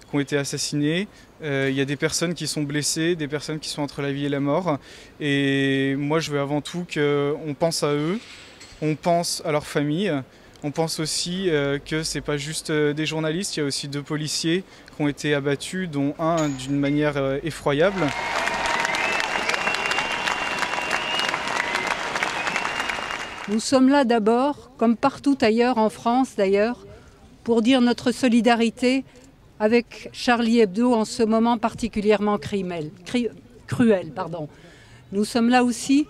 qui ont été assassinés. Il y a des personnes qui sont blessées, des personnes qui sont entre la vie et la mort. Et moi, je veux avant tout qu'on pense à eux, on pense à leurs familles. On pense aussi que ce n'est pas juste des journalistes, il y a aussi 2 policiers qui ont été abattus, dont un d'une manière effroyable. Nous sommes là d'abord, comme partout ailleurs en France d'ailleurs, pour dire notre solidarité avec Charlie Hebdo en ce moment particulièrement cruel. Nous sommes là aussi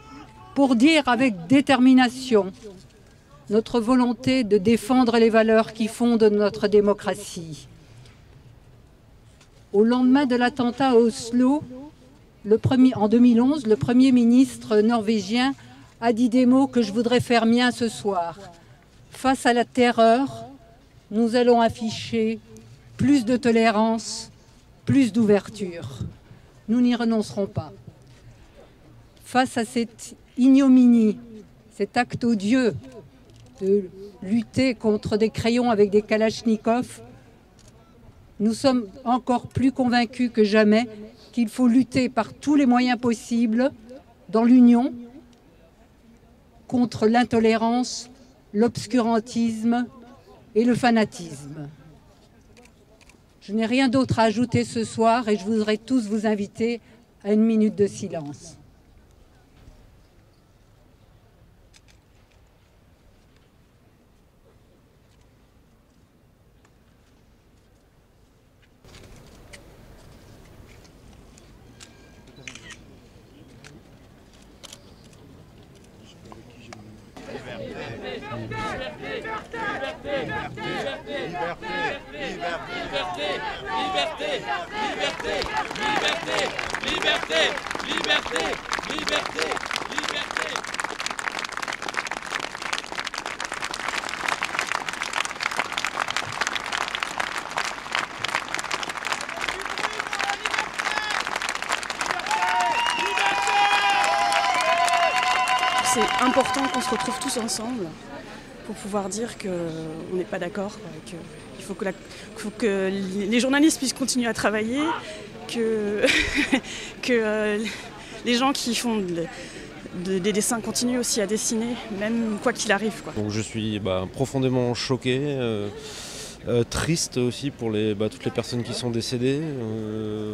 pour dire avec détermination notre volonté de défendre les valeurs qui fondent notre démocratie. Au lendemain de l'attentat à Oslo, en 2011, le Premier ministre norvégien a dit des mots que je voudrais faire miens ce soir. Face à la terreur, nous allons afficher plus de tolérance, plus d'ouverture. Nous n'y renoncerons pas. Face à cette ignominie, cet acte odieux de lutter contre des crayons avec des kalachnikovs, nous sommes encore plus convaincus que jamais qu'il faut lutter par tous les moyens possibles dans l'union contre l'intolérance, l'obscurantisme et le fanatisme. Je n'ai rien d'autre à ajouter ce soir et je voudrais tous vous inviter à 1 minute de silence. C'est important qu'on se retrouve tous ensemble pour pouvoir dire qu'on n'est pas d'accord, qu'il faut que les journalistes puissent continuer à travailler, que les gens qui font des dessins continuent aussi à dessiner, même quoi qu'il arrive, quoi. Donc je suis profondément choqué, triste aussi pour toutes les personnes qui sont décédées.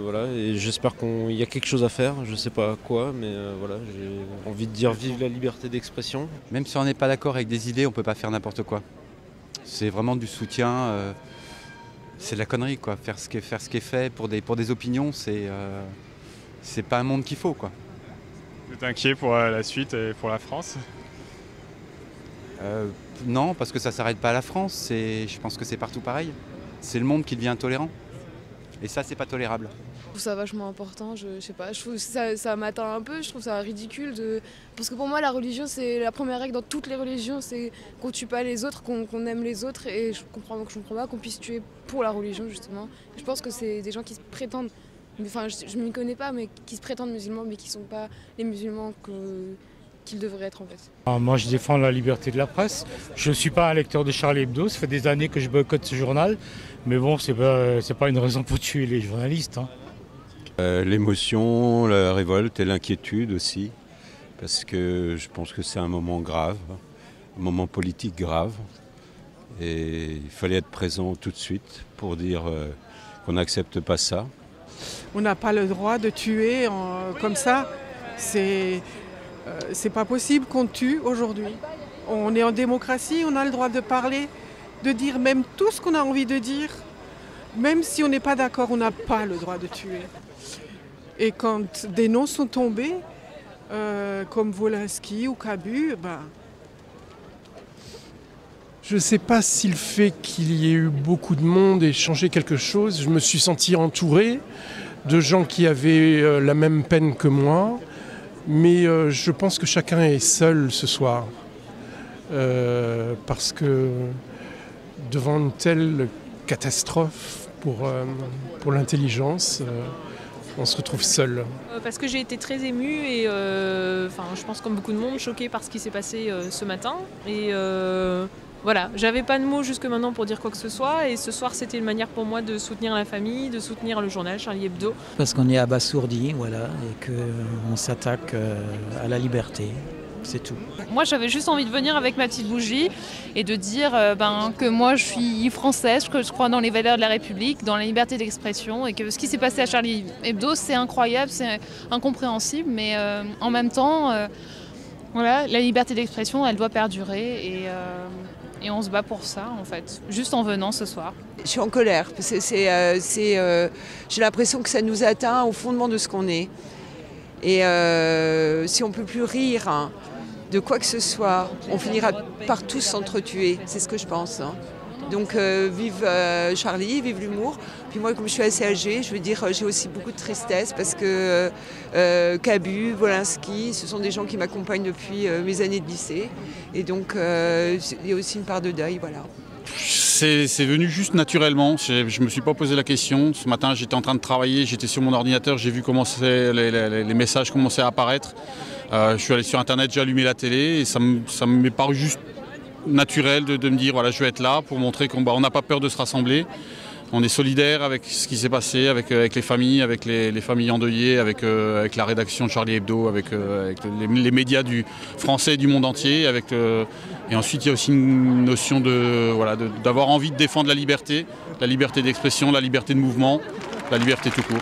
Voilà, et j'espère qu'il y a quelque chose à faire, je ne sais pas quoi, mais voilà, j'ai envie de dire vive la liberté d'expression. Même si on n'est pas d'accord avec des idées, on ne peut pas faire n'importe quoi. C'est vraiment du soutien, c'est de la connerie, quoi. Faire ce qui est fait pour des opinions, c'est pas un monde qu'il faut, quoi. Vous êtes inquiet pour la suite et pour la France ? Non, parce que ça ne s'arrête pas à la France, je pense que c'est partout pareil. C'est le monde qui devient intolérant. Et ça, c'est pas tolérable. Je trouve ça vachement important, je sais pas, je trouve ça m'atteint un peu, je trouve ça ridicule parce que pour moi la religion c'est la première règle dans toutes les religions, c'est qu'on tue pas les autres, qu'on aime les autres et je comprends pas qu'on puisse tuer pour la religion justement. Je pense que c'est des gens qui se prétendent, enfin je m'y connais pas, mais qui se prétendent musulmans mais qui sont pas les musulmans qu'ils devraient être en fait. Moi je défends la liberté de la presse, je ne suis pas un lecteur de Charlie Hebdo, ça fait des années que je boycotte ce journal, mais bon c'est pas une raison pour tuer les journalistes. L'émotion, la révolte et l'inquiétude aussi, parce que je pense que c'est un moment grave, un moment politique grave, et il fallait être présent tout de suite pour dire qu'on n'accepte pas ça. On n'a pas le droit de tuer comme ça, c'est pas possible qu'on tue aujourd'hui. On est en démocratie, on a le droit de parler, de dire même tout ce qu'on a envie de dire, même si on n'est pas d'accord, on n'a pas le droit de tuer. Et quand des noms sont tombés, comme Wolinski ou Cabu, Je ne sais pas si le fait qu'il y ait eu beaucoup de monde ait changé quelque chose. Je me suis senti entouré de gens qui avaient la même peine que moi, mais je pense que chacun est seul ce soir. Parce que devant une telle catastrophe pour l'intelligence, on se retrouve seul. Parce que j'ai été très émue et je pense comme beaucoup de monde choquée par ce qui s'est passé ce matin. Et voilà, j'avais pas de mots jusque maintenant pour dire quoi que ce soit, et ce soir c'était une manière pour moi de soutenir la famille, de soutenir le journal Charlie Hebdo. Parce qu'on est abasourdi, voilà, et qu'on s'attaque à la liberté. C'est tout. Moi j'avais juste envie de venir avec ma petite bougie et de dire que moi je suis française, que je crois dans les valeurs de la République, dans la liberté d'expression, et que ce qui s'est passé à Charlie Hebdo c'est incroyable, c'est incompréhensible, mais en même temps voilà, la liberté d'expression elle doit perdurer et on se bat pour ça en fait, juste en venant ce soir. Je suis en colère, parce que j'ai l'impression que ça nous atteint au fondement de ce qu'on est. Et si on ne peut plus rire de quoi que ce soit, on finira par tous s'entretuer, c'est ce que je pense. Donc vive Charlie, vive l'humour. Puis moi, comme je suis assez âgée, je veux dire, j'ai aussi beaucoup de tristesse parce que Cabu, Wolinski, ce sont des gens qui m'accompagnent depuis mes années de lycée. Et donc il y a aussi une part de deuil, voilà. C'est venu juste naturellement, je ne me suis pas posé la question. Ce matin j'étais en train de travailler, j'étais sur mon ordinateur, j'ai vu comment les messages commençaient à apparaître. Je suis allé sur internet, j'ai allumé la télé et ça m'est paru juste naturel de me dire voilà, je vais être là pour montrer qu'on n'a pas peur de se rassembler. On est solidaire avec ce qui s'est passé, avec les familles, avec les familles endeuillées, avec la rédaction de Charlie Hebdo, avec les médias français et du monde entier. Et ensuite, il y a aussi une notion d'avoir envie de défendre la liberté d'expression, la liberté de mouvement, la liberté tout court.